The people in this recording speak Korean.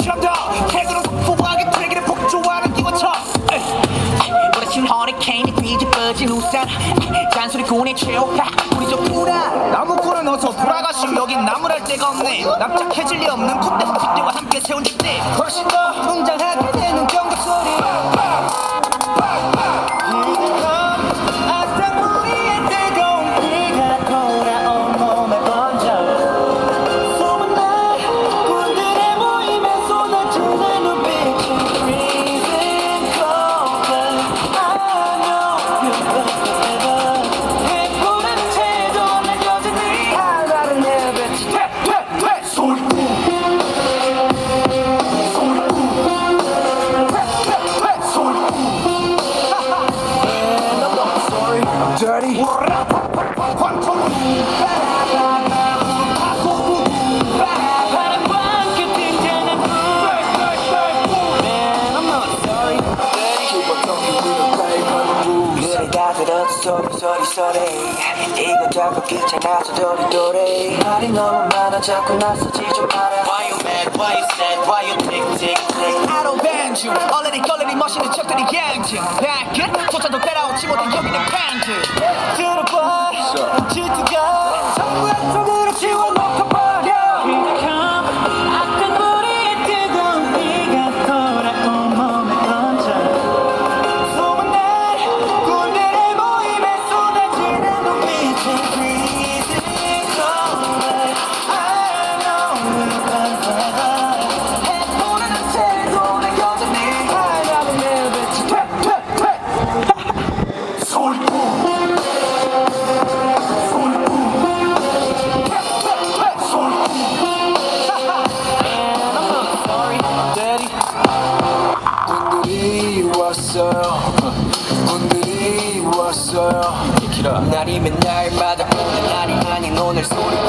실험다 태그로 속보하게 트랙기를 폭주하는 기관차 부딪힌 허리케인이 뒤집어진 우산 잔소리꾼의 최후파 우리 좋구나 나무꾼은 어서 돌아가시오 여긴 나무랄 데가 없네 납작해질 리 없는 콧대 핏대와 함께 세운 집대 훨씬 더 웅장하게 되는 경적 소리 Dirty. 소리 이것저것 귀찮아서 도리도리 말이 너무 많아 자꾸 나서지 좀 마라 Why you mad, why you sad, why you tick tick tick I don't bend you 얼레리 걸레리 멋있는 척들이 양심 발끝 조차도 따라오지 못한 여기는 팬트 들어봐 질투가 전부 한쪽으로 지워놓고버려 Here come 아픈 우리의 뜨거운 비가 돌아온 몸에 던져 소문 날 군대의 모임에 쏟아지는 눈빛이 freezing cold I know you're unfair 해보는 채도 내 여전히 하얀 내 빛이 퇴퇴퇴 소리뿐 군들이 왔어요 날이면 날마다 오늘 날이 아닌 오늘 소리